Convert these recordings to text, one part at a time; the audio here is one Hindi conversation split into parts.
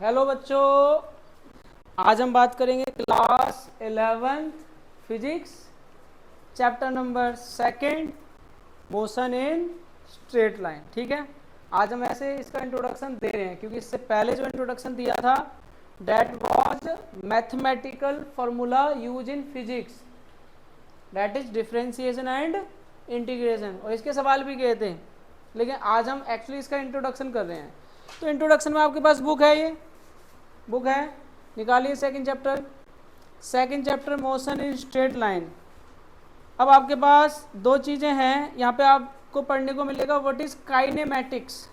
हेलो बच्चों, आज हम बात करेंगे class 11th physics chapter number second motion in straight line. ठीक है, आज हम ऐसे इसका इंट्रोडक्शन दे रहे हैं क्योंकि इससे पहले जो इंट्रोडक्शन दिया था that was mathematical formula use in physics, that is differentiation and integration, और इसके सवाल भी किए थे। लेकिन आज हम एक्चुअली इसका इंट्रोडक्शन कर रहे हैं। तो इंट्रोडक्शन में आपके पास बुक है, ये बुक है, निकालिए second chapter motion in straight line. अब आपके पास दो चीज़ें हैं यहाँ पे आपको पढ़ने को मिलेगा। What is kinematics?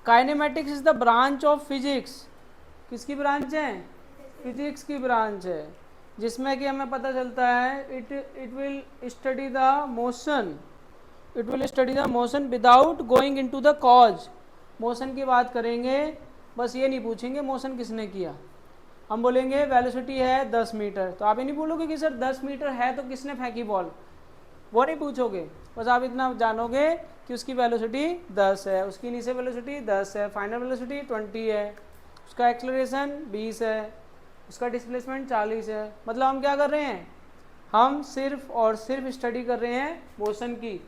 Kinematics is the branch of physics. किसकी ब्रांच है? फिजिक्स की ब्रांच है, जिसमें कि हमें पता चलता है it will study the motion without going into the cause. Motion की बात करेंगे, बस ये नहीं पूछेंगे मोशन किसने किया। हम बोलेंगे वेलोसिटी है 10 मीटर, तो आप ये नहीं बोलोगे कि सर 10 मीटर है तो किसने फेंकी बॉल, वो नहीं पूछोगे। बस आप इतना जानोगे कि उसकी वेलोसिटी 10 है, उसकी इनिशियल वेलोसिटी 10 है, फाइनल वेलोसिटी 20 है, उसका एक्सेलरेशन 20 है, उसका डिस्प्लेसमेंट 40 है। मतलब हम क्या कर रहे हैं? हम सिर्फ और सिर्फ स्टडी कर रहे हैं मोशन की,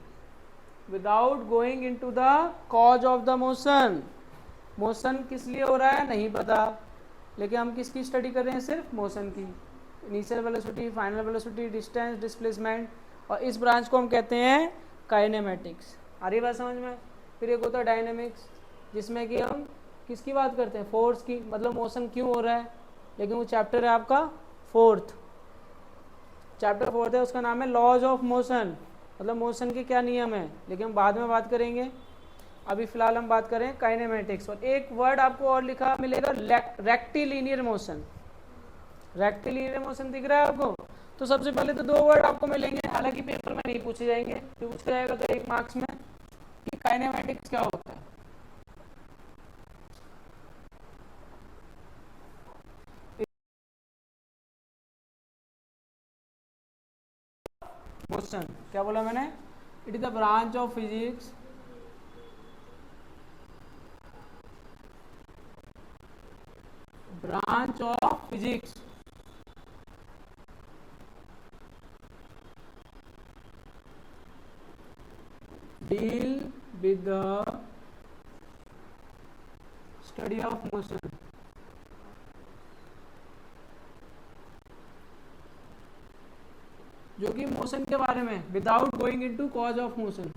without going into the cause of the motion. Motion किस लिए हो रहा है नहीं पता, लेकिन हम किसकी स्टडी कर रहे हैं? सिर्फ मोशन की, initial velocity, final velocity, distance, displacement. और इस ब्रांच को हम कहते हैं काइनेमेटिक्स। आ रही बात समझ में? फिर एक होता है डायनेमिक्स, जिसमें कि हम किसकी बात करते हैं? फोर्स की, मतलब मोशन क्यों हो रहा है। लेकिन वो चैप्टर है आपका चैप्टर फोर्थ है, उसका नाम है लॉज ऑफ मोशन, मतलब मोशन के क्या नियम है, लेकिन हम बाद में बात करेंगे। अभी फिलहाल हम बात करें काइनेमेटिक्स। और एक वर्ड आपको और लिखा मिलेगा, रेक्टिलिनियर मोशन। रेक्टिलिनियर मोशन दिख रहा है आपको? तो सबसे पहले तो दो वर्ड आपको मिलेंगे, हालांकि पेपर में नहीं पूछे जाएंगे, पूछा जाएगा तो 1 मार्क्स में कि काइनेमेटिक्स क्या होता है। मोशन क्या बोला मैंने? It is the branch of physics deal with the study of motion। जो कि मोशन के बारे में, without going into cause of motion.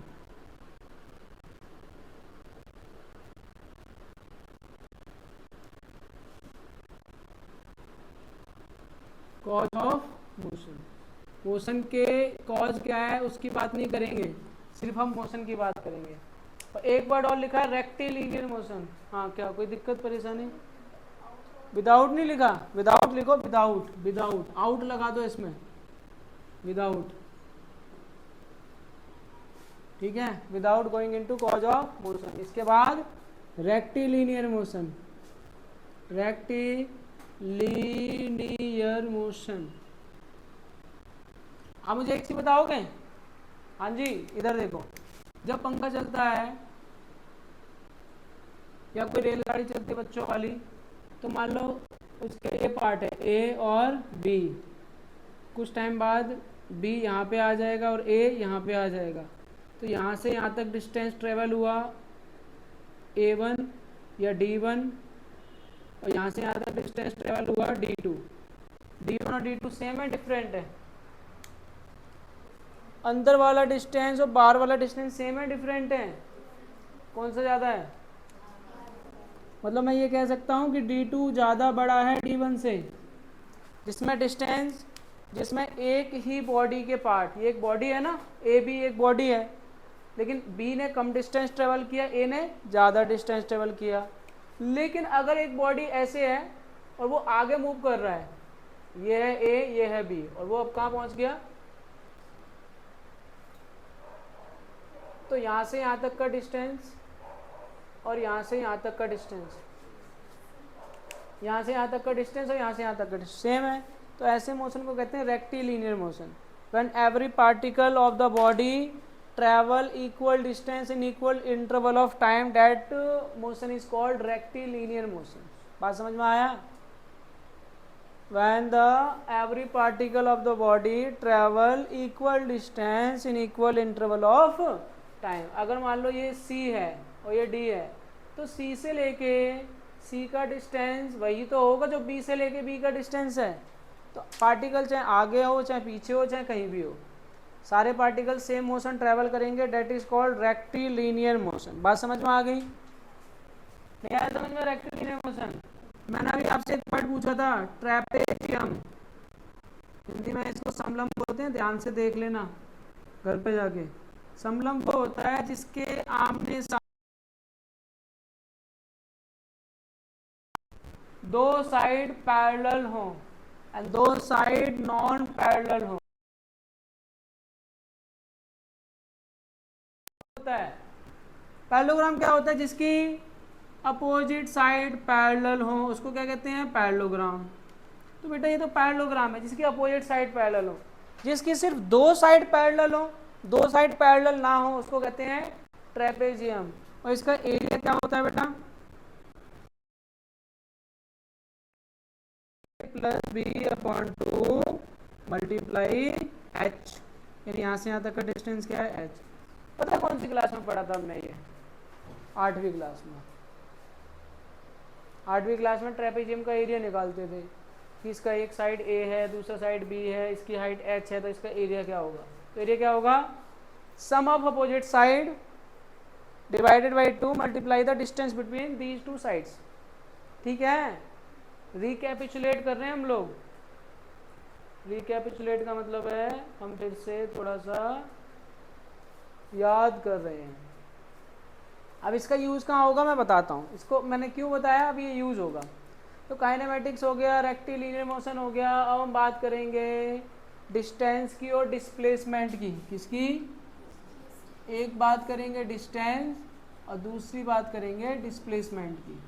Cause of motion, motion के कॉज क्या है उसकी बात नहीं करेंगे, सिर्फ हम मोशन की बात करेंगे। और एक वर्ड और लिखा है रेक्टिलिनियर मोशन। हाँ, क्या कोई दिक्कत परेशानी? विदाउट नहीं लिखा? विदाउट लिखो, विदाउट आउट लगा दो इसमें, विदाउट। ठीक है, without going into cause of motion. इसके बाद रेक्टिलिनियर मोशन, रेक्टिलिनियर मोशन। आप मुझे एक चीज बताओगे? हाँ जी, इधर देखो, जब पंखा चलता है या कोई रेलगाड़ी चलती है बच्चों वाली, तो मान लो उसके ये पार्ट है ए और बी, कुछ टाइम बाद बी यहाँ पे आ जाएगा और ए यहाँ पे आ जाएगा। तो यहाँ से यहाँ तक डिस्टेंस ट्रेवल हुआ A1 या D1, और यहाँ से यहाँ तक डिस्टेंस ट्रेवल हुआ D2। D1 और D2 सेम है डिफरेंट है? अंदर वाला डिस्टेंस और बाहर वाला डिस्टेंस सेम है डिफरेंट है? कौन सा ज़्यादा है? मतलब मैं ये कह सकता हूँ कि D2 ज़्यादा बड़ा है D1 से, जिसमें डिस्टेंस, जिसमें एक ही बॉडी के पार्ट, ये एक बॉडी है ना, ए बी एक बॉडी है, लेकिन बी ने कम डिस्टेंस ट्रेवल किया, ए ने ज़्यादा डिस्टेंस ट्रेवल किया। लेकिन अगर एक बॉडी ऐसे है और वो आगे मूव कर रहा है, ये है ए, ये है बी, और वो अब कहाँ पहुँच गया? तो यहाँ से यहाँ तक का डिस्टेंस और यहाँ से यहाँ तक का डिस्टेंस, यहाँ से यहाँ तक का डिस्टेंस और यहाँ से यहाँ तक का डिस्टेंस सेम है। तो ऐसे मोशन को कहते हैं rectilinear motion. When every particle of the body travel equal distance in equal interval of time, that motion is called rectilinear motion. बात समझ में आया? When the every particle of the body travel equal distance in equal interval of time. अगर मान लो ये C है और ये D है, तो C से लेके C का डिस्टेंस वही तो होगा जो B से लेके B का डिस्टेंस है. तो पार्टिकल चाहे आगे हो चाहे पीछे हो चाहे कहीं भी हो, सारे पार्टिकल सेम मोशन ट्रेवल करेंगे. That is called rectilinear motion. बात समझ में आ गई? नहीं आया समझ में रेक्टिलिनियर मोशन? मैंने अभी आपसे एक पार्ट पूछा था, ट्रेपेजियम. हिंदी में इसको समलंब बोलते हैं, ध्यान से देख लेना घर पे जाके. समलंब होता है जिसके आमने दो साइड पैरेलल हो एंड दो साइड नॉन पैरेलल हो. होता है पैरेललोग्राम. क्या होता है? जिसकी अपोजिट साइड पैरेलल हो उसको क्या कहते हैं? पैरेललोग्राम. तो बेटा ये तो पैरेललोग्राम है जिसकी अपोजिट साइड पैरेलल हो. जिसकी सिर्फ दो साइड पैरेलल हो, दो साइड पैरेलल ना हो, उसको कहते हैं ट्रेपेजियम. और इसका एरिया क्या होता है बेटा? Plus B upon 2 multiply H. यानी यहाँ से यहाँ तक का डिस्टेंस क्या है? एच. पता है कौन सी क्लास में पढ़ा था हमने ये? 8वीं क्लास में. 8वीं क्लास में ट्रेपेजियम का एरिया निकालते थे कि इसका एक साइड ए है, दूसरा साइड बी है, इसकी हाइट एच है, तो इसका एरिया क्या होगा? तो एरिया क्या होगा? Sum of opposite side divided by 2 multiply the distance between these two sides. ठीक है? रिकैपिचुलेट कर रहे हैं हम लोग. रिकैपिचुलेट का मतलब है हम फिर से थोड़ा सा याद कर रहे हैं. अब इसका यूज़ कहाँ होगा मैं बताता हूँ. इसको मैंने क्यों बताया, अब ये यूज़ होगा. तो काइनेमेटिक्स हो गया, रेक्टिलिनियर मोशन हो गया. अब हम बात करेंगे डिस्टेंस की और डिस्प्लेसमेंट की. किसकी? एक बात करेंगे डिस्टेंस और दूसरी बात करेंगे डिस्प्लेसमेंट की.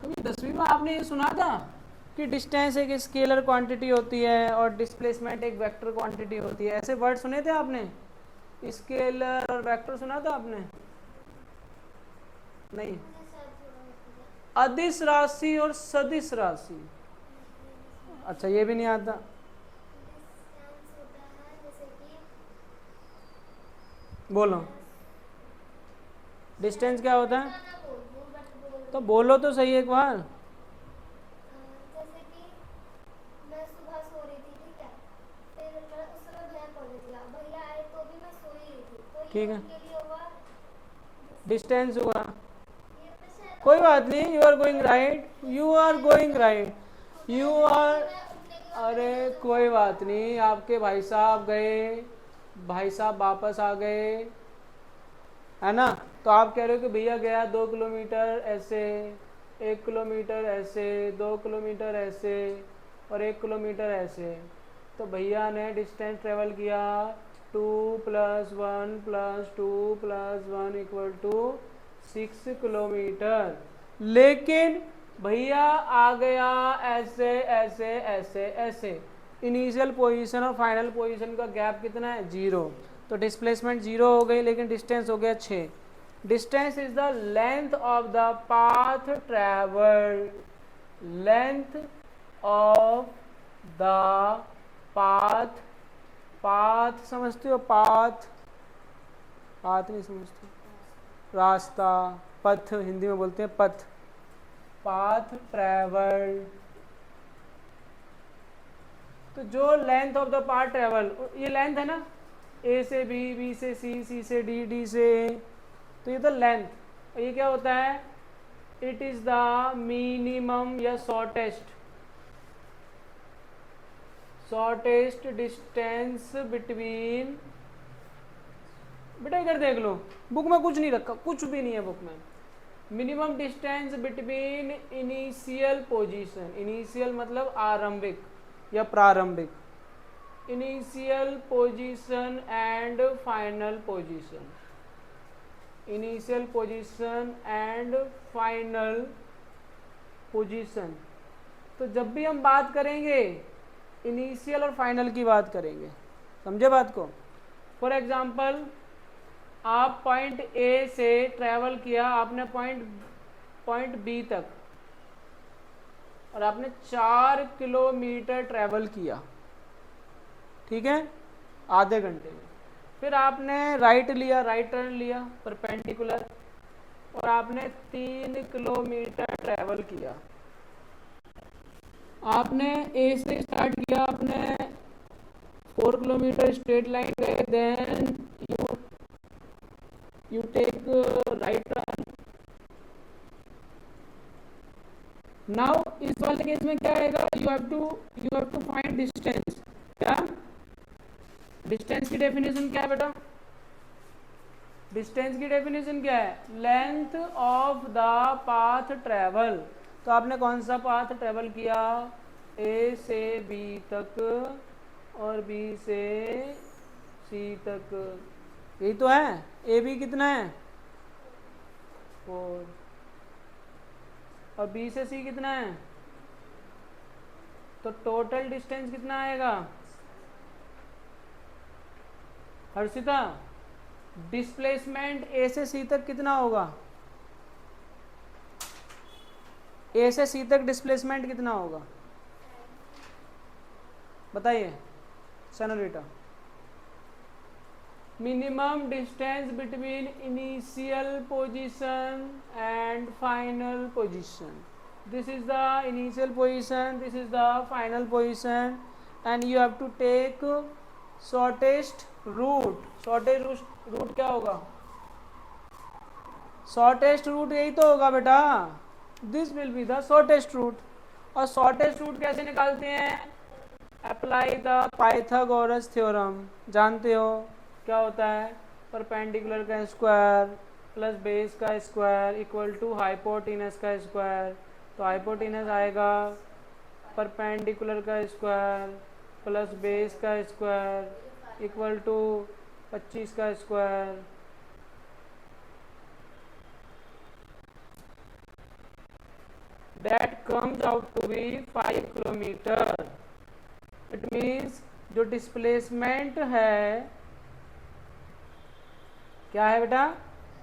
तो 10वीं में आपने ये सुना था कि डिस्टेंस एक स्केलर क्वांटिटी होती है और डिस्प्लेसमेंट एक वेक्टर क्वांटिटी होती है. ऐसे वर्ड सुने थे आपने? स्केलर और वेक्टर सुना था आपने? नहीं. अदिश राशि और सदिश राशि. अच्छा ये भी नहीं आता. बोलो डिस्टेंस क्या होता है? तो बोलो तो सही एक बार. जैसे कि मैं सुबह सो रही थी, ठीक है, फिर मैं उस समय भैया कॉलेज गया, भैया आए तो भी मैं सो ही रही थी, तो ठीक ये है, उनके लिए हुआ डिस्टेंस हुआ. ये तो शायद कोई बात नहीं, you are going right, you are going right, you are. अरे कोई बात नहीं, आपके भाई साहब गए, भाई साहब वापस आ गए, है ना? तो आप कह रहे हो कि भैया गया 2 किलोमीटर ऐसे, 1 किलोमीटर ऐसे, 2 किलोमीटर ऐसे और 1 किलोमीटर ऐसे. तो भैया ने डिस्टेंस ट्रेवल किया 2 + 1 + 2 + 1 = 6 किलोमीटर. लेकिन भैया आ गया ऐसे ऐसे ऐसे ऐसे. इनिशियल पोजीशन और फाइनल पोजीशन का गैप कितना है? 0. तो डिस्प्लेसमेंट 0 हो गई, लेकिन डिस्टेंस हो गया 6. Distance is the length of the path travelled. Length of the path. Path समझते हो? पाथ. पाथ नहीं समझते? रास्ता, पथ हिंदी में बोलते हैं पथ. Path travelled. तो जो length of the path travel, ये लेंथ है ना, ए से बी, बी से सी, सी से डी, डी से ए. तो ये तो लेंथ. और ये क्या होता है? इट इज द मिनिमम या शॉर्टेस्ट डिस्टेंस बिटवीन. बेटा इधर देख लो, बुक में कुछ नहीं रखा, कुछ भी नहीं है बुक में. Minimum distance between initial position. Initial मतलब आरंभिक या प्रारंभिक. Initial position and final position. Initial position and final position. तो जब भी हम बात करेंगे इनिशियल और फाइनल की बात करेंगे, समझे बात को। फॉर एग्जाम्पल आप पॉइंट ए से ट्रैवल किया आपने पॉइंट बी तक, और आपने 4 किलोमीटर ट्रैवल किया, ठीक है, आधे घंटे में। फिर आपने राइट लिया, राइट टर्न लिया परपेंडिकुलर, और आपने 3 किलोमीटर ट्रैवल किया। आपने ए से स्टार्ट किया, आपने 4 किलोमीटर स्ट्रेट लाइन गए, then you take right turn. Now इस वाले केस में क्या आएगा, you have to find distance. क्या डिस्टेंस की डेफिनेशन क्या है बेटा, डिस्टेंस की डेफिनेशन क्या है, length of the path travel. तो आपने कौन सा पाथ ट्रेवल किया, ए से बी तक और बी से सी तक, यही तो है। ए बी कितना है 4, और बी से सी कितना है, तो टोटल डिस्टेंस कितना आएगा हर्षिता, डिस्प्लेसमेंट ए से सी तक कितना होगा, ए से सी तक डिस्प्लेसमेंट कितना होगा बताइए senorita. Minimum distance between initial position and final position, this is the initial position, this is the final position, and you have to take shortest route। shortest route क्या होगा, shortest route यही तो होगा बेटा, this will be the shortest route। और shortest route कैसे निकालते हैं, अप्लाई द पाइथागोरस थ्योरम, जानते हो क्या होता है, परपेंडिकुलर का स्क्वायर प्लस बेस का स्क्वायर इक्वल टू हाइपोटेनस का स्क्वायर। तो हाइपोटेनस आएगा परपेंडिकुलर का स्क्वायर प्लस बेस का स्क्वायर इक्वल टू 25 का square. That comes out to be 5 kilometre. It means जो डिस्प्लेसमेंट है, क्या है बेटा,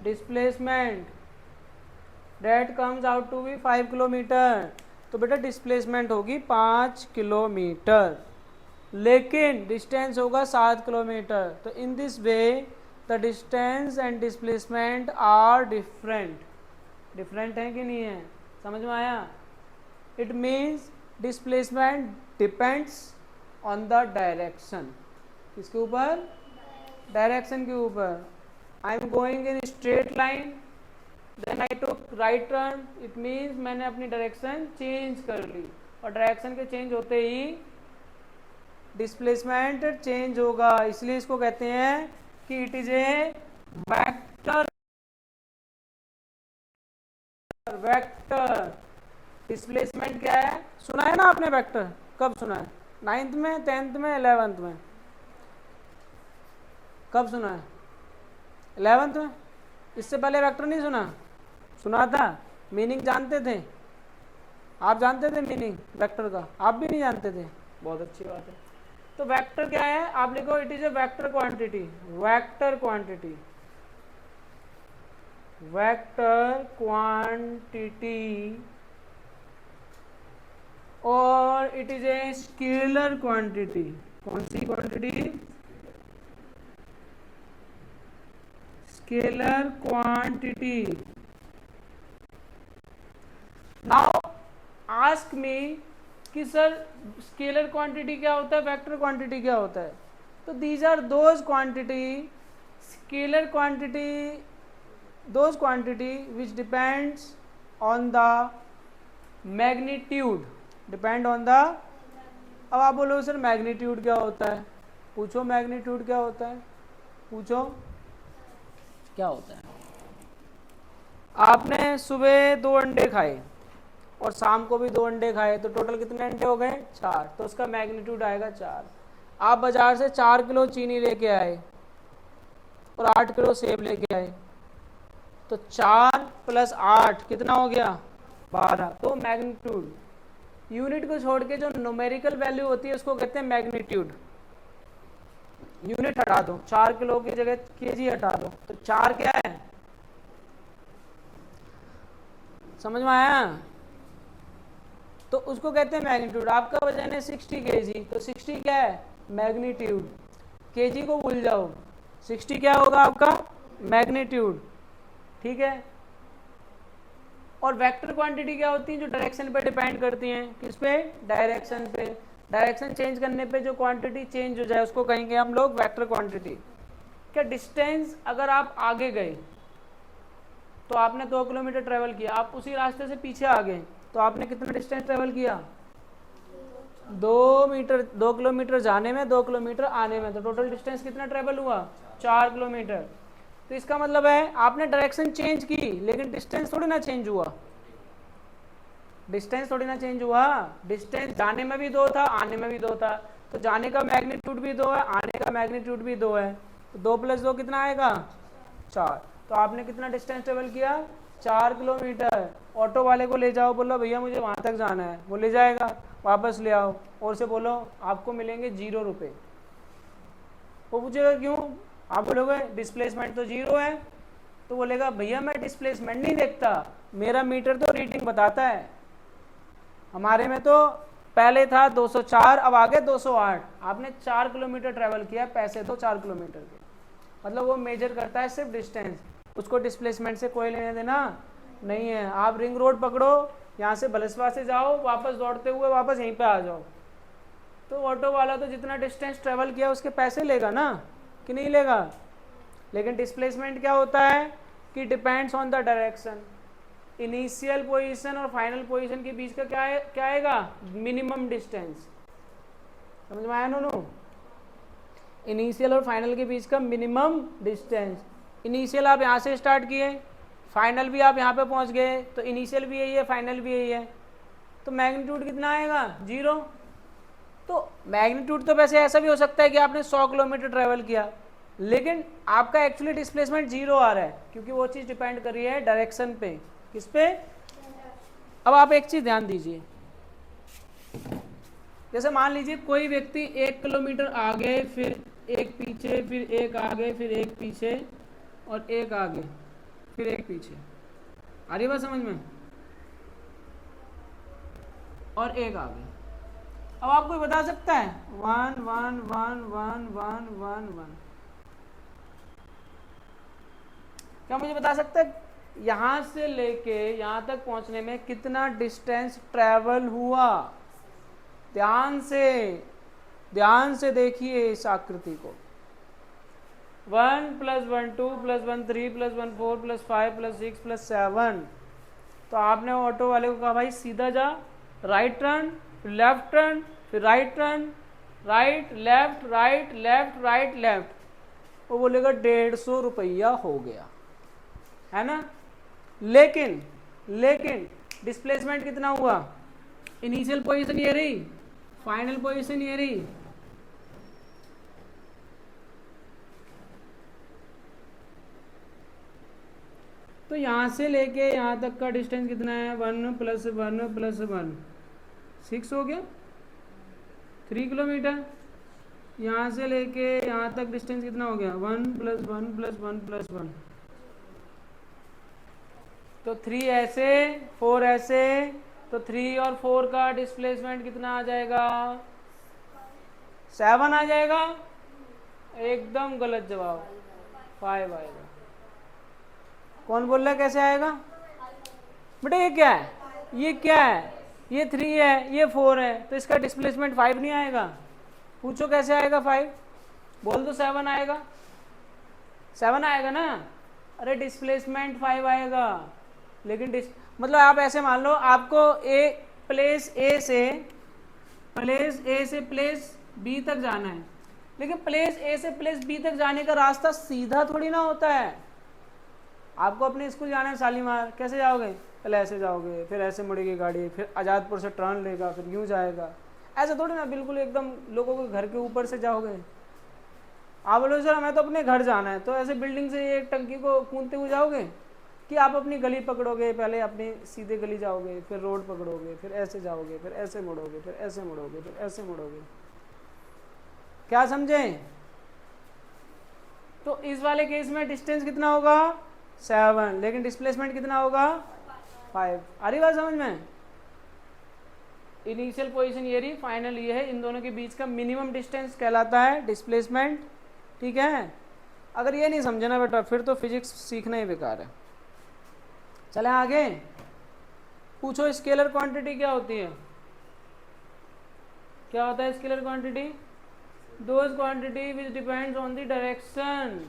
displacement, that comes out to be 5 kilometre. तो बेटा डिस्प्लेसमेंट होगी 5 किलोमीटर, लेकिन डिस्टेंस होगा 7 किलोमीटर। तो in this way the distance and displacement are different. Different है कि नहीं है, समझ में आया। It means displacement depends on the direction, किसके ऊपर, डायरेक्शन के ऊपर। I am going in straight line, then I took right turn, it means मैंने अपनी डायरेक्शन चेंज कर ली, और डायरेक्शन के चेंज होते ही डिस्प्लेसमेंट चेंज होगा। इसलिए इसको कहते हैं कि it is a vector. Vector displacement क्या है, सुना है ना आपने वेक्टर, कब सुना है, 9th में, 10th में, 11th में, कब सुना है, 11th में। इससे पहले वेक्टर नहीं सुना, सुना था, मीनिंग जानते थे, आप जानते थे मीनिंग वेक्टर का, आप भी नहीं जानते थे, बहुत अच्छी बात है। तो वेक्टर क्या है, आप लिखो it is a vector quantity. Vector quantity, vector quantity, और it is a scalar quantity. कौन सी quantity, scalar quantity. Now ask me कि सर स्केलर क्वांटिटी क्या होता है, वेक्टर क्वांटिटी क्या होता है। तो these are those quantity, scalar quantity, those quantity which depends on the magnitude, depend on the. अब आप बोलो सर मैग्नीट्यूड क्या होता है, पूछो मैग्नीट्यूड क्या होता है, पूछो क्या होता है। आपने सुबह 2 अंडे खाए और शाम को भी 2 अंडे खाए, तो टोटल कितने अंडे हो गए, 4, तो उसका मैग्नीट्यूड आएगा 4। आप बाजार से 4 किलो चीनी लेके आए और 8 किलो सेब लेके आए, तो 4 + 8 कितना हो गया, 12। तो मैग्नीट्यूड यूनिट को छोड़ के जो न्यूमेरिकल वैल्यू होती है उसको कहते हैं मैग्नीट्यूड। यूनिट हटा दो, 4 किलो की जगह केजी हटा दो, तो 4 क्या है, समझ में आया? तो उसको कहते हैं मैग्नीट्यूड। आपका वजन है 60 केजी, तो 60 क्या है, मैग्नीट्यूड। केजी को भूल जाओ, 60 क्या होगा आपका, मैग्नीट्यूड। ठीक है। और वेक्टर क्वांटिटी क्या होती है, जो डायरेक्शन पे डिपेंड करती हैं, किस पे, डायरेक्शन पे। डायरेक्शन चेंज करने पे जो क्वांटिटी चेंज हो जाए उसको कहेंगे हम लोग वेक्टर क्वांटिटी। क्या डिस्टेंस, अगर आप आगे गए तो आपने 2 किलोमीटर ट्रेवल किया, आप उसी रास्ते से पीछे आ गए तो आपने कितना डिस्टेंस ट्रेवल किया, 2 किलोमीटर जाने में, 2 किलोमीटर आने में, तो टोटल डिस्टेंस कितना ट्रेवल हुआ, 4 किलोमीटर। तो इसका मतलब है आपने डायरेक्शन चेंज की लेकिन डिस्टेंस थोड़ी ना चेंज हुआ, डिस्टेंस थोड़ी ना चेंज हुआ। डिस्टेंस जाने में भी 2 था, आने में भी 2 था, तो जाने का मैग्नीट्यूड भी 2 है, आने का मैग्नीट्यूड भी 2 है, तो 2 + 2 कितना आएगा, 4। तो आपने कितना डिस्टेंस ट्रेवल किया, 4 किलोमीटर। ऑटो वाले को ले जाओ, बोलो भैया मुझे वहाँ तक जाना है, वो ले जाएगा, वापस ले आओ, और से बोलो आपको मिलेंगे 0 रुपये। वो पूछेगा क्यों, आप बोलोगे डिस्प्लेसमेंट तो 0 है, तो बोलेगा भैया मैं डिस्प्लेसमेंट नहीं देखता, मेरा मीटर तो रीडिंग बताता है। हमारे में तो पहले था 204, अब आगे 208। आपने 4 किलोमीटर ट्रेवल किया, पैसे तो 4 किलोमीटर के, मतलब वो मेजर करता है सिर्फ डिस्टेंस, उसको डिस्प्लेसमेंट से कोई लेने देना नहीं है। आप रिंग रोड पकड़ो, यहाँ से बलसवा से जाओ, वापस दौड़ते हुए वापस यहीं पे आ जाओ, तो ऑटो वाला तो जितना डिस्टेंस ट्रेवल किया उसके पैसे लेगा ना, कि नहीं लेगा। लेकिन डिस्प्लेसमेंट क्या होता है कि depends on the direction. Initial position और फाइनल पोजीशन के बीच का क्या आएगा, मिनिमम डिस्टेंस। समझ में आया नोनू, इनिशियल और फाइनल के बीच का मिनिमम डिस्टेंस। इनिशियल आप यहाँ से स्टार्ट किए, फाइनल भी आप यहाँ पे पहुँच गए, तो इनिशियल भी यही है, फाइनल भी यही है, तो मैग्नीट्यूड कितना आएगा, 0। तो मैग्नीट्यूड तो वैसे ऐसा भी हो सकता है कि आपने 100 किलोमीटर ट्रेवल किया लेकिन आपका एक्चुअली डिस्प्लेसमेंट 0 आ रहा है, क्योंकि वो चीज़ डिपेंड कर रही है डायरेक्शन पे, किस पे। अब आप एक चीज़ ध्यान दीजिए, जैसे मान लीजिए कोई व्यक्ति 1 किलोमीटर आगे, फिर एक पीछे, फिर एक आगे, फिर एक पीछे, और एक आगे, फिर एक पीछे, आ रही बात समझ में, और एक आगे। अब आपको बता सकता है 1 1 1 1 1 1 1, क्या मुझे बता सकता है यहाँ से लेके यहाँ तक पहुँचने में कितना डिस्टेंस ट्रैवल हुआ। ध्यान से देखिए इस आकृति को, 1 + 1 2 + 1 3 + 1 4 + 5 + 6 + 7। तो आपने ऑटो वाले को कहा भाई सीधा जा, राइट टर्न, फिर लेफ्ट टर्न, फिर right turn, right left right left right left, वो बोलेगा 150 रुपया हो गया, है ना। लेकिन डिस्प्लेसमेंट कितना हुआ, इनिशियल पोजीशन ये रही, फाइनल पोजीशन ये रही, तो यहाँ से लेके यहाँ तक का डिस्टेंस कितना है, 1 + 1 + 1 6 हो गया, 3 किलोमीटर। यहाँ से लेके यहाँ तक डिस्टेंस कितना हो गया, 1 + 1 + 1 + 1, तो 3 ऐसे 4 ऐसे, तो 3 और 4 का डिस्प्लेसमेंट कितना आ जाएगा, 7 आ जाएगा। एकदम गलत जवाब, 5 आएगा। कौन बोल रहा है कैसे आएगा बेटा, ये क्या है, ये क्या है, ये 3 है, ये 4 है, तो इसका डिस्प्लेसमेंट 5 नहीं आएगा। पूछो कैसे आएगा 5, बोल दो 7 आएगा, 7 आएगा ना। अरे डिस्प्लेसमेंट 5 आएगा, लेकिन मतलब आप ऐसे मान लो आपको प्लेस ए से प्लेस बी तक जाना है, लेकिन प्लेस ए से प्लेस बी तक जाने का रास्ता सीधा थोड़ी ना होता है। आपको अपने स्कूल जाना है शालीमार, कैसे जाओगे, पहले ऐसे जाओगे, फिर ऐसे मुड़ेगी गाड़ी, फिर आज़ादपुर से टर्न लेगा, फिर यूँ जाएगा, ऐसे थोड़ी ना बिल्कुल एकदम लोगों के घर के ऊपर से जाओगे। आप बोलोगे सर हमें तो अपने घर जाना है, तो ऐसे बिल्डिंग से एक टंकी को कूदते हुए जाओगे, कि आप अपनी गली पकड़ोगे, पहले अपनी सीधे गली जाओगे, फिर रोड पकड़ोगे, फिर ऐसे जाओगे, फिर ऐसे मुड़ोगे, फिर ऐसे मुड़ोगे, फिर ऐसे मुड़ोगे। क्या समझे? तो इस वाले केस में डिस्टेंस कितना होगा 7, लेकिन डिस्प्लेसमेंट कितना होगा 5। आ रही बात समझ में? इनिशियल पोजीशन ये रही, फाइनल ये है, इन दोनों के बीच का मिनिमम डिस्टेंस कहलाता है डिस्प्लेसमेंट। ठीक है, अगर ये नहीं समझे ना बेटा फिर तो फिजिक्स सीखना ही बेकार है। चले आगे, पूछो स्केलर क्वांटिटी क्या होती है? क्या होता है scalar quantity? Those quantity which depends on the direction,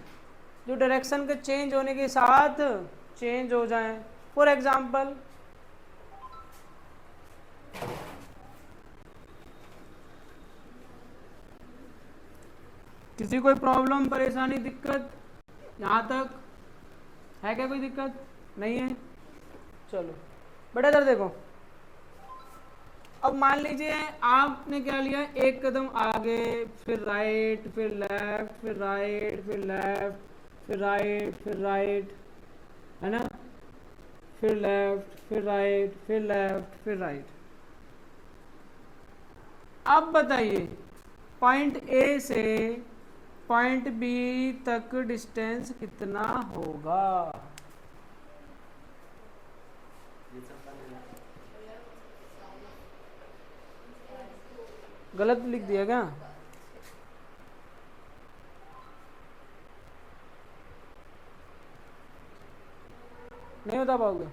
जो डायरेक्शन के चेंज होने के साथ चेंज हो जाएं। फॉर एग्जाम्पल, किसी कोई प्रॉब्लम, परेशानी, दिक्कत यहाँ तक है क्या? कोई दिक्कत नहीं है? चलो बेटा इधर देखो, अब मान लीजिए आपने क्या लिया, एक कदम आगे, फिर राइट, फिर लेफ्ट, फिर राइट, फिर लेफ्ट, फिर राइट, फिर राइट, है ना, फिर लेफ्ट, फिर राइट, फिर लेफ्ट, फिर राइट। अब बताइए पॉइंट ए से पॉइंट बी तक डिस्टेंस कितना होगा? गलत लिख दिया क्या? नहीं बता पाओगे?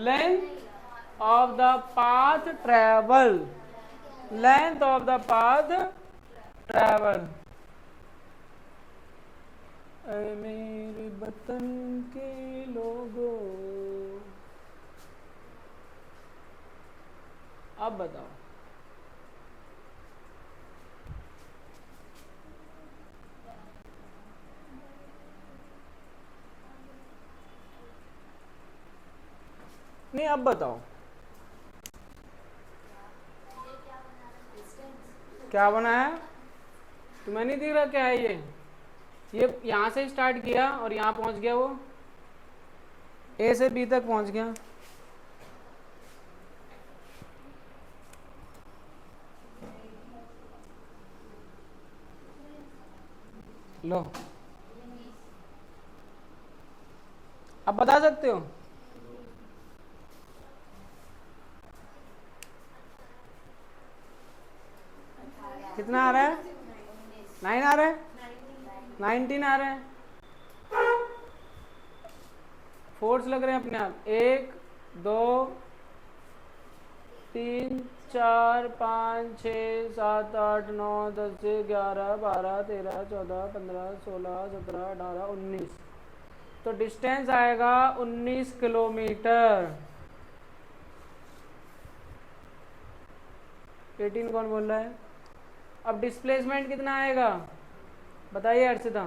Length of the path travel, length of the path travel. मेरे वतन के लोगों, अब बताओ नहीं, अब बताओ क्या बना है? तुम्हें नहीं दिख रहा क्या है ये यहाँ से स्टार्ट किया और यहाँ पहुँच गया, वो ए से बी तक पहुँच गया। लो अब बता सकते हो? कितना आ रहा है? 9 आ रहा है, 19 आ रहा है। फोर्स लग रहे हैं अपने आप, 1 2 3 4 5 6 7 8 9 10 11 12 13 14 15 16 17 18 19। तो डिस्टेंस आएगा 19 किलोमीटर। 18 कौन बोल रहा है? अब डिस्प्लेसमेंट कितना आएगा बताइए अर्षिता?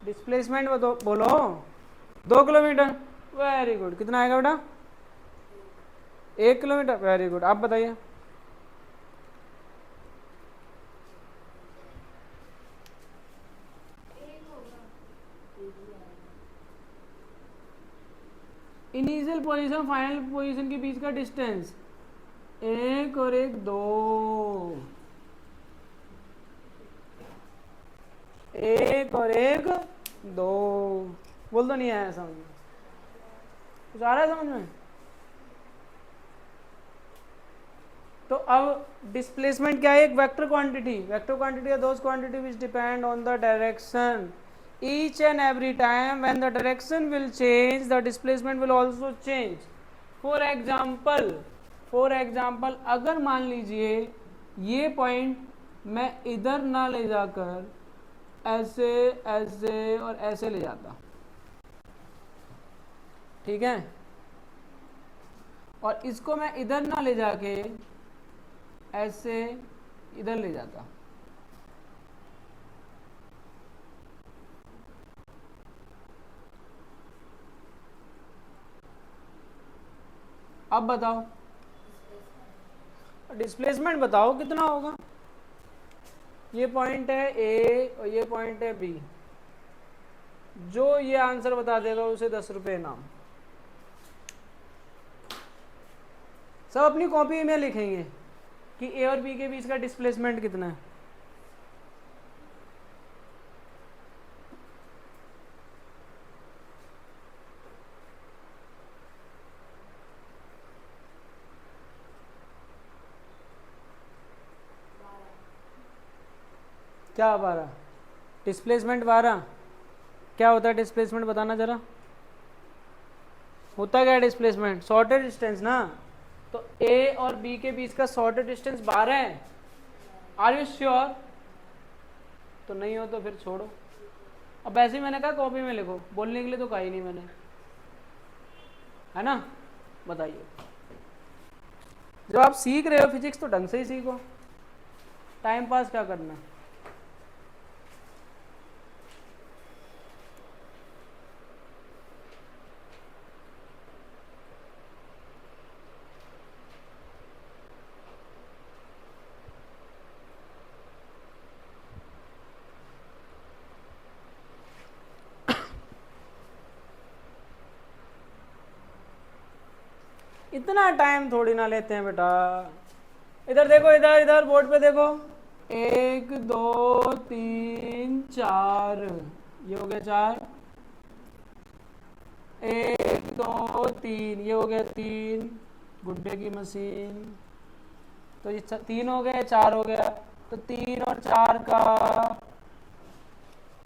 डिस्प्लेसमेंट बोलो। 2 किलोमीटर। Very good. कितना आएगा बेटा? 1 किलोमीटर। Very good. आप बताइए। इनिशियल पोजीशन फाइनल पोजीशन के बीच का डिस्टेंस 1 और 1 2, 1 और 1 2। बोल तो नहीं आया समझ में? कुछ आ रहा है समझ में? तो अब डिस्प्लेसमेंट क्या है? एक vector quantity. Vector quantity are those quantity which depend on the direction. Each and every time when the direction will change, the displacement will also change. For example, अगर मान लीजिए ये पॉइंट मैं इधर ना ले जाकर ऐसे ऐसे और ऐसे ले जाता, ठीक है, और इसको मैं इधर ना ले जाके ऐसे इधर ले जाता, अब बताओ, डिस्प्लेसमेंट बताओ कितना होगा। ये पॉइंट है ए और ये पॉइंट है बी, जो ये आंसर बता देगा उसे 10 रुपये इनाम। सब अपनी कॉपी में लिखेंगे कि ए और बी के बीच का डिस्प्लेसमेंट कितना है। क्या 12? डिस्प्लेसमेंट 12। क्या होता है डिस्प्लेसमेंट, बताना जरा। होता क्या है डिस्प्लेसमेंट? शॉर्टेड डिस्टेंस ना। तो ए और बी के बीच का शॉर्टेड डिस्टेंस 12 है। Are you sure? तो नहीं हो तो फिर छोड़ो। अब ऐसे ही मैंने कहा कॉपी में लिखो, बोलने के लिए तो कहा ही नहीं मैंने, है ना। बताइए, जब आप सीख रहे हो फिजिक्स तो ढंग से ही सीखो, टाइम पास क्या करना। इतना टाइम थोड़ी ना लेते हैं बेटा। इधर देखो, इधर इधर बोर्ड पे देखो, 1 2 3 4, ये हो गया 4, 1 2 3, ये हो गया 3, गुड्डे की मशीन। तो ये 3 हो गया, 4 हो गया, तो 3 और 4 का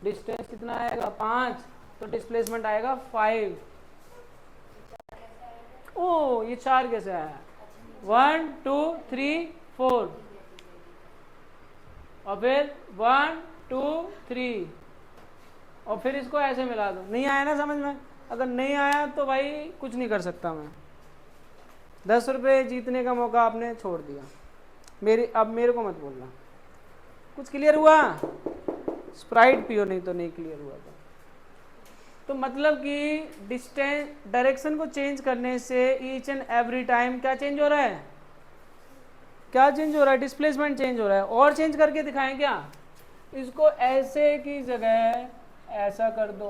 डिस्टेंस कितना आएगा? 5। तो डिस्प्लेसमेंट आएगा 5। ओ ये 4 कैसे आया? 1 2 3 4, और फिर 1 2 3, और फिर इसको ऐसे मिला दो। नहीं आया ना समझ में? अगर नहीं आया तो भाई कुछ नहीं कर सकता मैं। 10 रुपये जीतने का मौका आपने छोड़ दिया। अब मेरे को मत बोलना। कुछ क्लियर हुआ? स्प्राइट पियो, नहीं तो नहीं क्लियर हुआ तो मतलब कि डिस्टेंस, डायरेक्शन को चेंज करने से ईच एंड एवरी टाइम क्या चेंज हो रहा है? क्या चेंज हो रहा है? डिस्प्लेसमेंट चेंज हो रहा है। और चेंज करके दिखाएं क्या? इसको ऐसे की जगह ऐसा कर दो,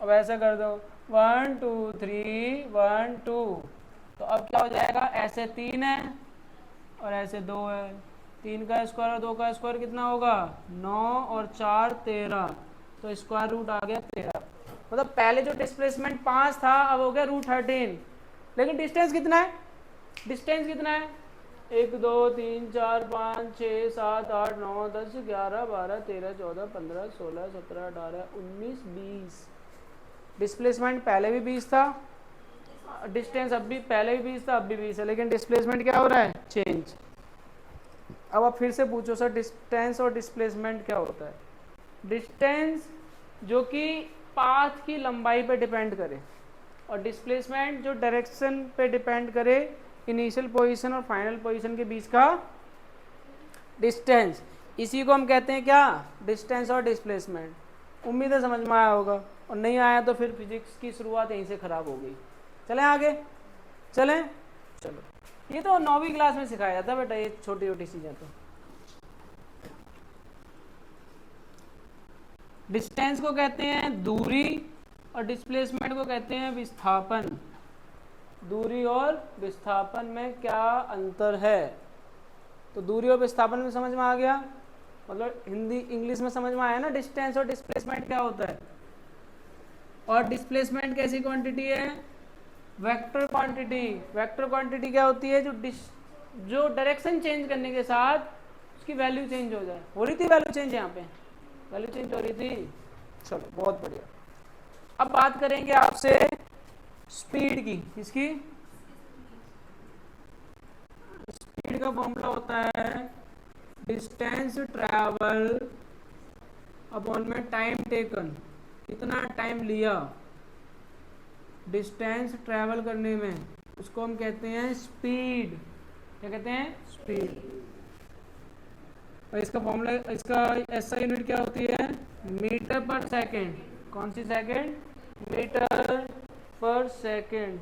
अब ऐसा कर दो, 1 2 3 1 2। तो अब क्या हो जाएगा? ऐसे 3 है और ऐसे 2 है। 3 का स्क्वायर और 2 का स्क्वायर कितना होगा? 9 और 4 13, तो स्क्वायर रूट आ गया 13। मतलब पहले जो डिस्प्लेसमेंट 5 था अब हो गया √13। लेकिन डिस्टेंस कितना है? डिस्टेंस कितना है? 1 2 3 4 5 6 7 8 9 10 11 12 13 14 15 16 17 18 19 20। डिस्प्लेसमेंट पहले भी 20 था, डिस्टेंस अब भी पहले भी 20 था, अब भी 20 है, लेकिन डिस्प्लेसमेंट क्या हो रहा है? चेंज। अब आप फिर से पूछो सर डिस्टेंस और डिस्प्लेसमेंट क्या होता है? डिस्टेंस जो कि पाथ की लंबाई पे डिपेंड करे, और डिस्प्लेसमेंट जो डायरेक्शन पे डिपेंड करे, इनिशियल पोजीशन और फाइनल पोजीशन के बीच का डिस्टेंस। इसी को हम कहते हैं क्या? डिस्टेंस और डिस्प्लेसमेंट। उम्मीद है समझ में आया होगा, और नहीं आया तो फिर फिजिक्स की शुरुआत यहीं से खराब हो गई। चलें आगे, चलें, चलो। ये तो 9वीं क्लास में सिखाया जाता है बेटा, ये छोटी छोटी चीजें। तो डिस्टेंस को कहते हैं दूरी और डिस्प्लेसमेंट को कहते हैं विस्थापन। दूरी और विस्थापन में क्या अंतर है? तो दूरी और विस्थापन में समझ में आ गया, मतलब हिंदी इंग्लिश में समझ में आया ना डिस्टेंस और डिस्प्लेसमेंट क्या होता है। और डिस्प्लेसमेंट कैसी क्वांटिटी है? Vector quantity. वेक्टर क्वांटिटी क्या होती है? जो डायरेक्शन चेंज करने के साथ उसकी वैल्यू चेंज हो जाए। हो रही थी वैल्यू चेंज, यहाँ पे वैल्यू चेंज हो रही थी। चलो बहुत बढ़िया। अब बात करेंगे आपसे स्पीड की। इसकी स्पीड का फॉर्मूला होता है डिस्टेंस ट्रैवल अपॉन में टाइम टेकन। कितना टाइम लिया डिस्टेंस ट्रैवल करने में, उसको हम कहते हैं स्पीड। क्या कहते हैं? स्पीड। और इसका फॉर्मूला, इसका एसआई यूनिट क्या होती है? मीटर पर सेकेंड। कौन सी सेकेंड? मीटर पर सेकेंड।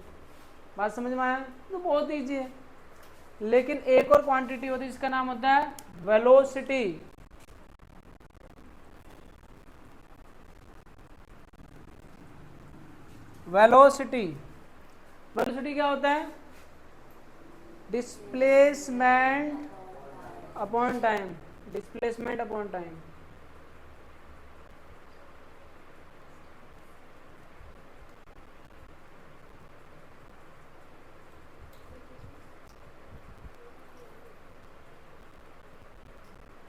बात समझ में आया? तो बहुत ईजी है। लेकिन एक और क्वांटिटी होती है जिसका नाम होता है वेलोसिटी। वेलोसिटी वेलोसिटी क्या होता है? Displacement upon time. Displacement upon time.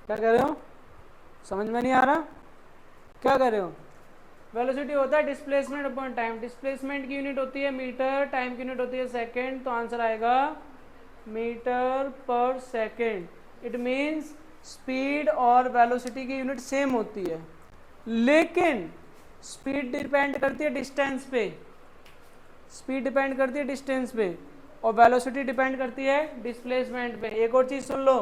क्या कह रहे हो? समझ में नहीं आ रहा? क्या कह रहे हो? वेलोसिटी होता है डिस्प्लेसमेंट अपॉन टाइम। डिस्प्लेसमेंट की यूनिट होती है मीटर, टाइम की यूनिट होती है सेकंड, तो आंसर आएगा मीटर पर सेकंड। इट मींस स्पीड और वेलोसिटी की यूनिट सेम होती है, लेकिन स्पीड डिपेंड करती है डिस्टेंस पे। स्पीड डिपेंड करती है डिस्टेंस पे और वेलोसिटी डिपेंड करती है डिस्प्लेसमेंट पे। एक और चीज सुन लो,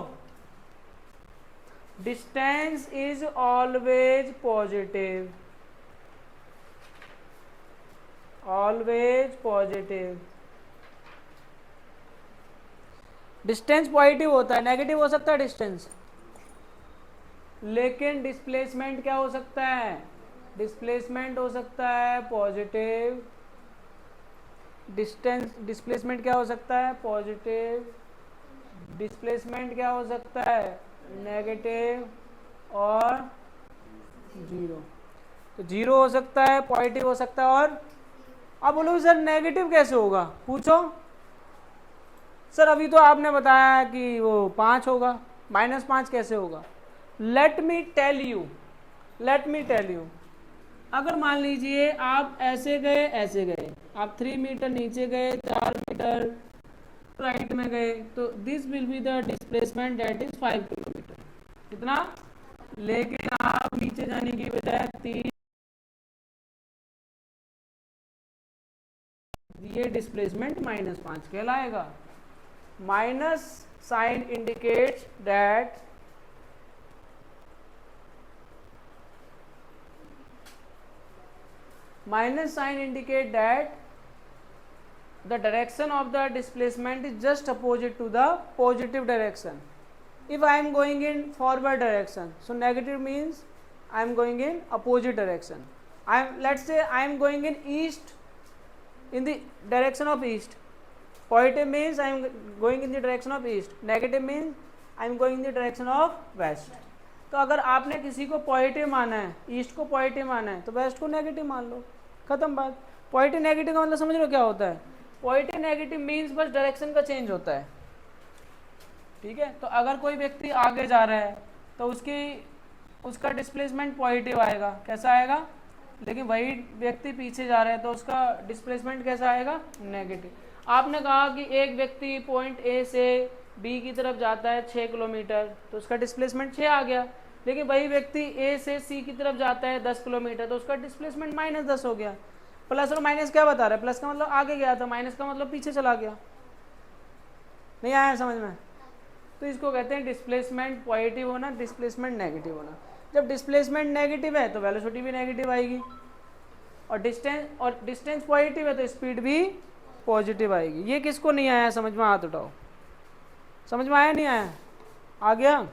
distance is always positive. Always positive. Distance positive होता है, नेगेटिव हो सकता है डिस्टेंस, लेकिन डिस्प्लेसमेंट क्या हो सकता है? डिस्प्लेसमेंट हो सकता है पॉजिटिव। डिस्टेंस डिस्प्लेसमेंट क्या हो सकता है? पॉजिटिव। डिस्प्लेसमेंट क्या हो सकता है? नेगेटिव और जीरो। तो जीरो हो सकता है, पॉजिटिव हो सकता है और अब बोलो सर नेगेटिव कैसे होगा? पूछो सर। अभी तो आपने बताया कि वो 5 होगा, -5 कैसे होगा? Let me tell you. Let me tell you. अगर मान लीजिए आप ऐसे गए ऐसे गए, आप 3 मीटर नीचे गए, 4 मीटर राइट में गए, तो this will be the displacement that is 5 kilometre. कितना? लेकिन आप नीचे जाने की बजाय 3, ये डिस्प्लेसमेंट -5 कहलाएगा। Minus sign indicates that minus sign indicate that the direction of the displacement is just opposite to the positive direction. If I am going in forward direction, so negative means I am going in opposite direction. Let's say I am going in east, in the direction of east. Positive means I am going in the direction of east. Negative means I am going in the direction of west. तो अगर आपने किसी को पॉजिटिव माना है, ईस्ट को पॉजिटिव माना है, तो वेस्ट को नेगेटिव मान लो, खत्म बात। पॉजिटिव नेगेटिव का मतलब समझ लो क्या होता है? पॉजिटिव नेगेटिव मीन्स बस डायरेक्शन का चेंज होता है, ठीक है। तो अगर कोई व्यक्ति आगे जा रहा है तो उसका डिस्प्लेसमेंट पॉजिटिव आएगा। कैसा आएगा? लेकिन वही व्यक्ति पीछे जा रहा है तो उसका डिस्प्लेसमेंट कैसा आएगा? नेगेटिव। आपने कहा कि एक व्यक्ति पॉइंट ए से बी की तरफ जाता है 6 किलोमीटर, तो उसका डिस्प्लेसमेंट 6 आ गया। लेकिन वही व्यक्ति ए से सी की तरफ जाता है 10 किलोमीटर, तो उसका डिस्प्लेसमेंट -10 हो गया। प्लस और माइनस क्या बता रहा है? प्लस का मतलब आगे गया था, माइनस का मतलब पीछे चला गया। नहीं आया समझ में? तो इसको कहते हैं डिस्प्लेसमेंट पॉजिटिव होना, डिस्प्लेसमेंट नेगेटिव होना। जब डिस्प्लेसमेंट नेगेटिव है तो वेलोसिटी भी नेगेटिव आएगी, और डिस्टेंस पॉजिटिव है तो स्पीड भी पॉजिटिव आएगी। ये किसको नहीं आया समझ में? हाथ उठाओ। समझ में आया नहीं आया? आ गया?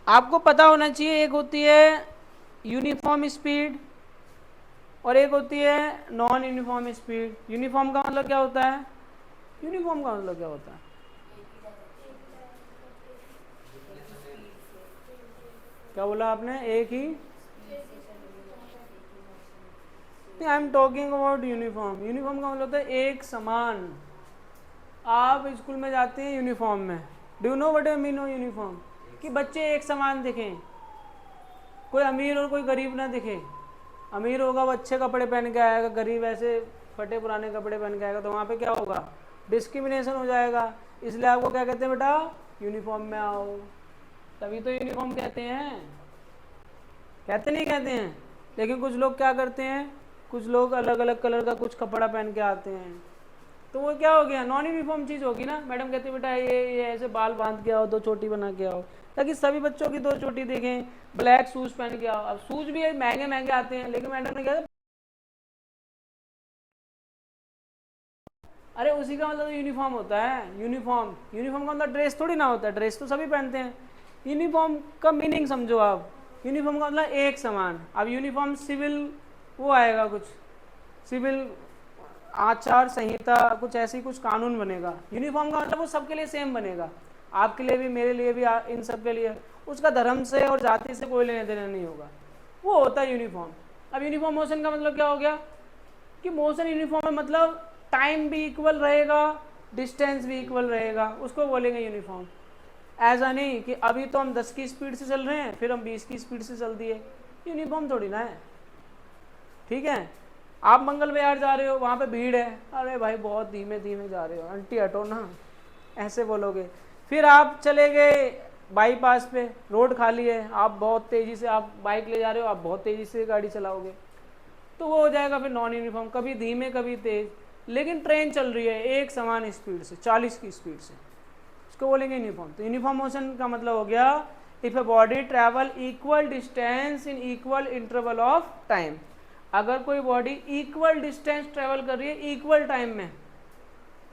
आपको पता होना चाहिए, एक होती है यूनिफॉर्म स्पीड और एक होती है नॉन यूनिफॉर्म स्पीड। यूनिफॉर्म का मतलब क्या होता है? यूनिफॉर्म का मतलब क्या होता है? क्या बोला आपने? एक ही? I am talking about uniform. Uniform का मतलब होता है एक समान। आप स्कूल में जाते हैं यूनिफॉर्म में, do you know what I mean uniform? कि बच्चे एक समान दिखें, कोई अमीर और कोई गरीब ना दिखे। अमीर होगा वो अच्छे कपड़े पहन के आएगा, गरीब ऐसे फटे पुराने कपड़े पहन के आएगा, तो वहाँ पे क्या होगा? डिस्क्रिमिनेशन हो जाएगा। इसलिए आपको क्या कहते हैं बेटा? यूनिफॉर्म में आओ। तभी तो यूनिफॉर्म कहते हैं, कहते नहीं कहते हैं? लेकिन कुछ लोग क्या करते हैं, कुछ लोग अलग अलग कलर का कुछ कपड़ा पहन के आते हैं, तो वो क्या हो गया? नॉन यूनिफॉर्म चीज़ होगी ना। मैडम कहती है बेटा ये ऐसे बाल बांध के आओ, 2 चोटी बना के आओ, ताकि सभी बच्चों की 2 चोटी देखें। ब्लैक शूज़ पहन के आओ। अब शूज़ भी महंगे महंगे आते हैं, लेकिन मैडम ने कहा अरे उसी का मतलब यूनिफॉर्म होता है। यूनिफॉर्म, यूनिफॉर्म का मतलब ड्रेस थोड़ी ना होता है, ड्रेस तो सभी पहनते हैं। यूनिफॉर्म का मीनिंग समझो आप, यूनिफॉर्म का मतलब एक समान। अब यूनिफॉर्म सिविल वो आएगा कुछ, सिविल आचार संहिता कुछ ऐसी कुछ कानून बनेगा। यूनिफॉर्म का मतलब वो सबके लिए सेम बनेगा, आपके लिए भी, मेरे लिए भी, इन सब के लिए। उसका धर्म से और जाति से कोई लेने देना नहीं होगा, वो होता है यूनिफॉर्म। अब यूनिफॉर्म मोशन का मतलब क्या हो गया कि मोशन यूनिफॉर्म है, मतलब टाइम भी इक्वल रहेगा, डिस्टेंस भी इक्वल रहेगा, उसको बोलेंगे यूनिफॉर्म। ऐसा नहीं कि अभी तो हम 10 की स्पीड से चल रहे हैं फिर हम 20 की स्पीड से चल दिए, यूनिफॉर्म थोड़ी ना है। ठीक है, आप मंगल विहार जा रहे हो, वहाँ पे भीड़ है, अरे भाई बहुत धीमे धीमे जा रहे हो, आंटी हटो ना, ऐसे बोलोगे। फिर आप चले गए बाईपास पे, रोड खाली है, आप बहुत तेज़ी से आप बाइक ले जा रहे हो, आप बहुत तेज़ी से गाड़ी चलाओगे, तो वो हो जाएगा फिर नॉन यूनिफॉर्म, कभी धीमे कभी तेज। लेकिन ट्रेन चल रही है एक समान स्पीड से, 40 की स्पीड से, इसको बोलेंगे यूनिफॉर्म। तो यूनिफॉर्म मोशन का मतलब हो गया if a body travel equal distance in equal interval of time. अगर कोई बॉडी इक्वल डिस्टेंस ट्रेवल कर रही है इक्वल टाइम में,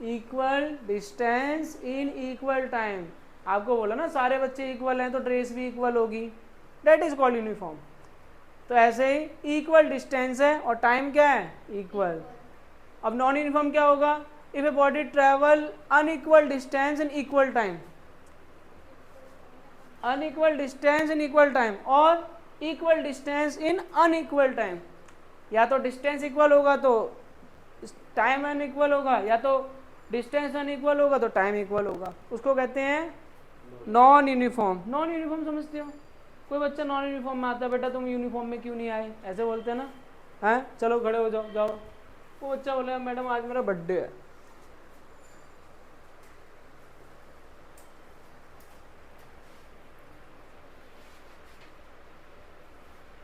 equal distance in equal time, आपको बोला ना सारे बच्चे इक्वल हैं तो ड्रेस भी इक्वल होगी, दैट इज कॉल्ड यूनिफॉर्म। तो ऐसे ही इक्वल डिस्टेंस है और टाइम क्या है, इक्वल। अब नॉन यूनिफॉर्म क्या होगा, if a body travel unequal distance in equal time, unequal distance in equal time और equal distance in unequal time. या तो डिस्टेंस इक्वल होगा तो टाइम अनइक्वल होगा, या तो डिस्टेंस अनइक्वल होगा तो टाइम इक्वल होगा, उसको कहते हैं नॉन यूनिफॉर्म। नॉन यूनिफॉर्म समझते हो, कोई बच्चा नॉन यूनिफॉर्म में आता है, बेटा तुम यूनिफॉर्म में क्यों नहीं आए, ऐसे बोलते हैं ना, हैं चलो खड़े हो जाओ जाओ, वो बच्चा बोले मैडम आज मेरा बर्थडे है।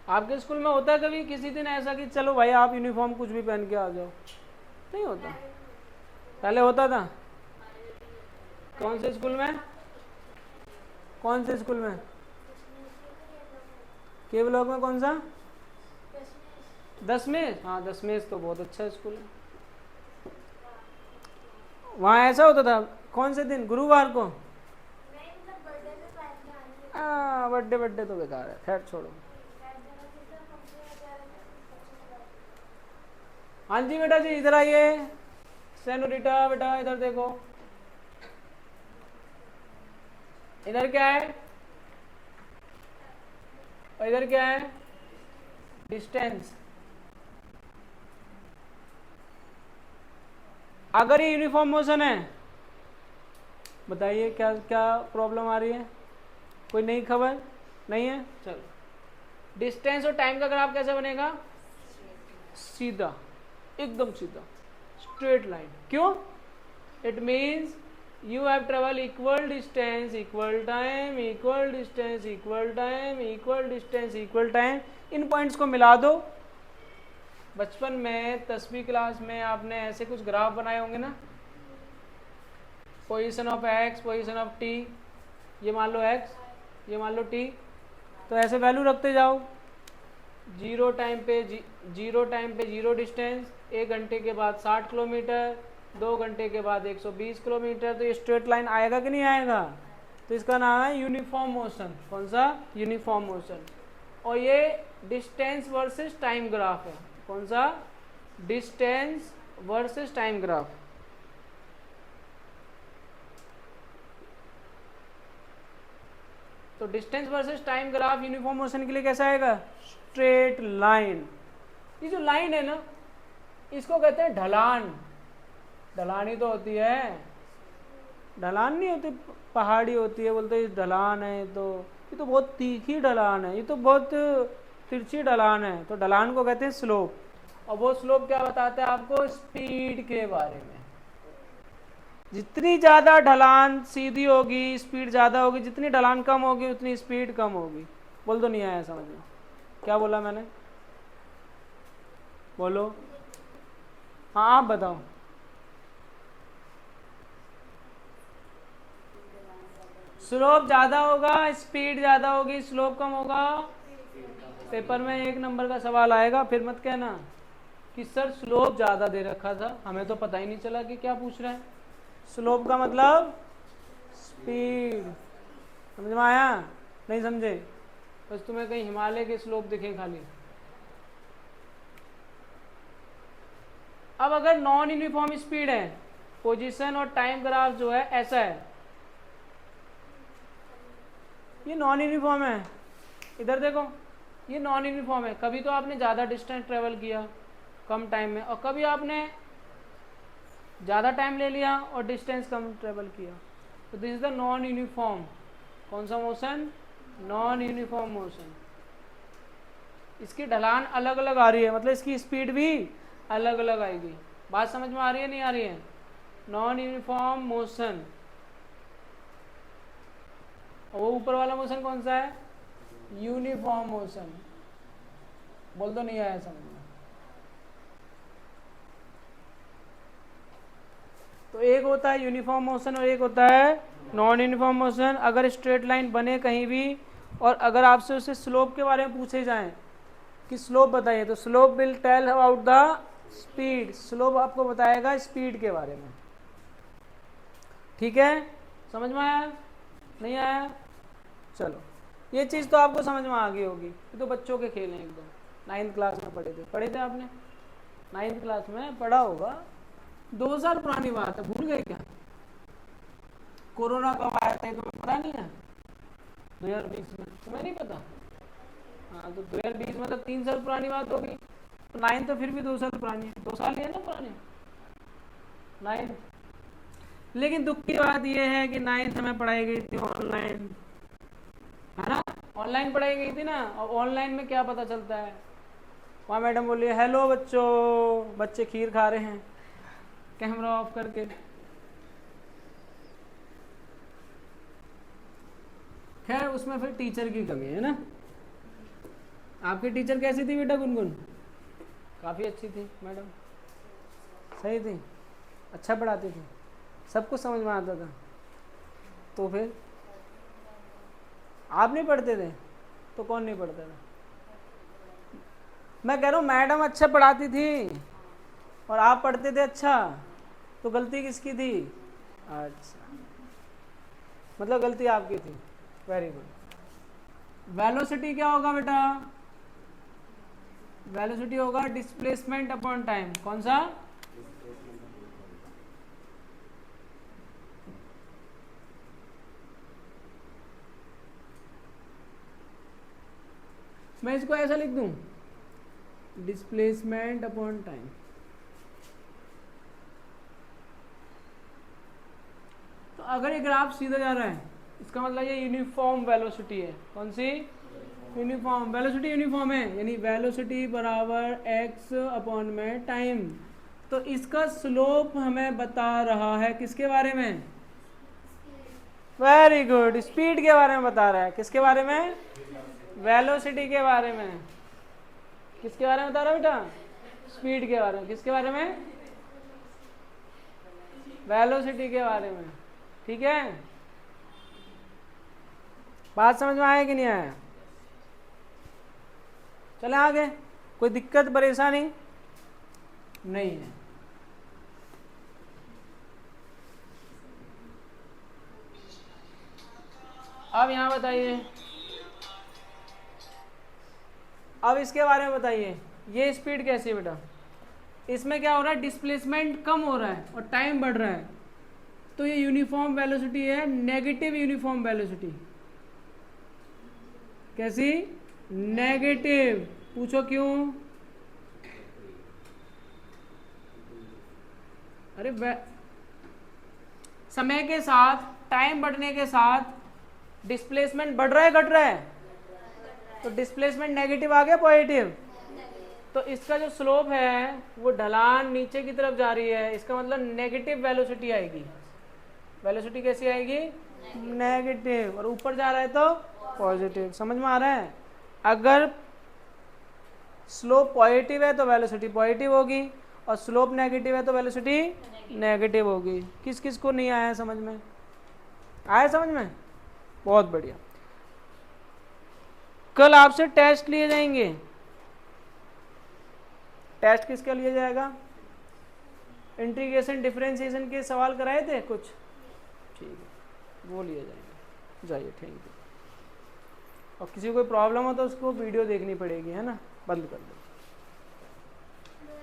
आपके स्कूल में होता है कभी किसी दिन ऐसा कि चलो भाई आप यूनिफॉर्म कुछ भी पहन के आ जाओ, नहीं होता? पहले होता था। कौन से स्कूल में, कौन से स्कूल में, के ब्लॉक में, कौन सा, दसमें? हाँ दसमें तो बहुत अच्छा स्कूल है, वहाँ ऐसा होता था। कौन से दिन, गुरुवार को? बर्थडे बर्थडे तो बेकार है, खैर छोड़ो। हाँ जी बेटा जी इधर आइए, सेनोरिटा बेटा इधर देखो, इधर क्या है, और इधर क्या है, डिस्टेंस। अगर ये यूनिफॉर्म मोशन है, बताइए क्या क्या प्रॉब्लम आ रही है, कोई नई खबर नहीं है? चलो, डिस्टेंस और टाइम का ग्राफ कैसे बनेगा, सीधा, एकदम सीधा, स्ट्रेट लाइन। क्यों? It means you have travel equal distance equal time equal distance equal time equal distance equal time। In points को मिला दो। बचपन में 10वीं क्लास में आपने ऐसे कुछ ग्राफ बनाए होंगे ना, position of x, position of T, ये मान लो एक्स, ये मान लो टी, तो ऐसे वैल्यू रखते जाओ। जीरो टाइम पे जीरो डिस्टेंस, 1 घंटे के बाद 60 किलोमीटर, 2 घंटे के बाद 120 किलोमीटर, तो ये स्ट्रेट लाइन आएगा कि नहीं आएगा? तो इसका नाम है यूनिफॉर्म मोशन। कौन सा? Uniform motion. और ये डिस्टेंस वर्सेस टाइम ग्राफ है। कौन सा? Distance versus time graph. तो distance versus time graph uniform motion के लिए कैसा आएगा? Straight line. ये जो लाइन है ना, इसको कहते हैं ढलान। ढलान ही तो होती है, ढलान नहीं होती, पहाड़ी होती है, बोलते हैं ढलान है, तो ये तो बहुत तीखी ढलान है, ये तो बहुत तिरछी ढलान है, तो ढलान को कहते हैं स्लोप। और वो स्लोप क्या बताता है आपको? स्पीड के बारे में। जितनी ज़्यादा ढलान सीधी होगी स्पीड ज़्यादा होगी, जितनी ढलान कम होगी उतनी स्पीड कम होगी। बोल तो नहीं आया समझ में? क्या बोला मैंने? बोलो। हाँ आप बताओ। स्लोप ज़्यादा होगा, स्पीड ज़्यादा होगी, स्लोप कम होगा। पेपर में 1 नंबर का सवाल आएगा, फिर मत कहना कि सर स्लोप ज़्यादा दे रखा था, हमें तो पता ही नहीं चला कि क्या पूछ रहा है। स्लोप का मतलब स्पीड, समझ में आया? नहीं समझे? बस तुम्हें कहीं हिमालय के स्लोप दिखे खाली। अब अगर नॉन यूनिफॉर्म स्पीड है, पोजीशन और टाइम ग्राफ जो है ऐसा है, ये नॉन यूनिफॉर्म है, इधर देखो ये नॉन यूनिफॉर्म है। कभी तो आपने ज़्यादा डिस्टेंस ट्रेवल किया कम टाइम में, और कभी आपने ज़्यादा टाइम ले लिया और डिस्टेंस कम ट्रेवल किया। तो this is the non uniform. कौन सा मोशन? Non uniform motion. इसकी ढलान अलग अलग आ रही है, मतलब इसकी स्पीड भी अलग अलग आएगी। बात समझ में आ रही है नहीं आ रही है? Non uniform motion. और वो ऊपर वाला मोशन कौन सा है? Uniform motion. बोल तो नहीं आया समझ में? तो एक होता है यूनिफॉर्म मोशन और एक होता है नॉन यूनिफॉर्म मोशन। अगर स्ट्रेट लाइन बने कहीं भी और अगर आपसे उसे स्लोप के बारे में पूछे जाएं कि स्लोप बताइए, तो slope will tell about the speed. Slope आपको बताएगा स्पीड के बारे में। ठीक है, समझ में आया नहीं आया? चलो, ये चीज़ तो आपको समझ में आ गई होगी। ये तो बच्चों के खेल हैं एकदम। 9th क्लास में पढ़े थे आपने? 9th क्लास में पढ़ा होगा। 2 साल पुरानी बात है, भूल गए क्या? कोरोना कब आया था तुम्हें पता नहीं है? 2020 में। तुम्हें नहीं पता? हाँ, तो 2020 मतलब 3 साल पुरानी बात होगी। तो 9 तो फिर भी 2 साल पुरानी है, 2 साल ही है ना पुरानी 9। लेकिन दुख की बात यह है कि 9th हमें पढ़ाई गई थी ऑनलाइन, है ना? ऑनलाइन पढ़ाई गई थी ना। और ऑनलाइन में क्या पता चलता है, वहाँ मैडम बोली हेलो बच्चों, बच्चे खीर खा रहे हैं कैमरा ऑफ करके। खैर उसमें फिर टीचर की कमी है ना। आपकी टीचर कैसी थी बेटा गुनगुन? काफ़ी अच्छी थी मैडम, सही थी, अच्छा पढ़ाती थी, सब कुछ समझ में आता था। तो फिर आप नहीं पढ़ते थे तो कौन नहीं पढ़ता था? मैं कह रहा हूँ मैडम अच्छा पढ़ाती थी और आप पढ़ते थे अच्छा, तो गलती किसकी थी? अच्छा, मतलब गलती आपकी थी। Very good. वेलोसिटी क्या होगा बेटा? वेलोसिटी होगा डिस्प्लेसमेंट अपॉन टाइम। कौन सा? मैं इसको ऐसा लिख दूं, डिस्प्लेसमेंट अपॉन टाइम। तो अगर ये ग्राफ सीधा जा रहा है इसका मतलब ये यूनिफॉर्म वेलोसिटी है। कौन सी? Uniform velocity. यूनिफॉर्म है यानी वेलोसिटी बराबर x अपॉन में टाइम। तो इसका स्लोप हमें बता रहा है किसके बारे में? वेरी गुड, स्पीड के बारे में बता रहा है। किसके बारे में? वेलोसिटी के बारे में। किसके बारे में बता रहा है बेटा? स्पीड के बारे में। किसके बारे में? वेलोसिटी के बारे में। ठीक है, बात समझ में आया कि नहीं आया? चले आगे, कोई दिक्कत परेशानी नहीं है। अब यहां बताइए, अब इसके बारे में बताइए, ये स्पीड कैसी है बेटा? इसमें क्या हो रहा है? डिस्प्लेसमेंट कम हो रहा है और टाइम बढ़ रहा है, तो ये यूनिफॉर्म वेलोसिटी है, नेगेटिव यूनिफॉर्म वेलोसिटी। कैसी? नेगेटिव। पूछो क्यों? अरे समय के साथ, टाइम बढ़ने के साथ डिस्प्लेसमेंट बढ़ रहा है घट रहा है? तो डिस्प्लेसमेंट नेगेटिव आ गया पॉजिटिव। तो इसका जो स्लोप है वो ढलान नीचे की तरफ जा रही है, इसका मतलब नेगेटिव वेलोसिटी आएगी। वेलोसिटी कैसी आएगी? नेगेटिव। और ऊपर जा रहा है तो पॉजिटिव। समझ में आ रहा है? अगर स्लोप पॉजिटिव है तो वेलोसिटी पॉजिटिव होगी, और स्लोप नेगेटिव है तो वेलोसिटी नेगेटिव होगी। किस किस को नहीं आया समझ में? आया समझ में? बहुत बढ़िया। कल आपसे टेस्ट लिए जाएंगे, टेस्ट किसका लिया जाएगा? इंटीग्रेशन डिफरेंशिएशन के सवाल कराए थे कुछ, ठीक है वो लिए जाएंगे। जाइए, थैंक यू। और किसी को कोई प्रॉब्लम हो तो उसको वीडियो देखनी पड़ेगी, है ना, बंद कर दो।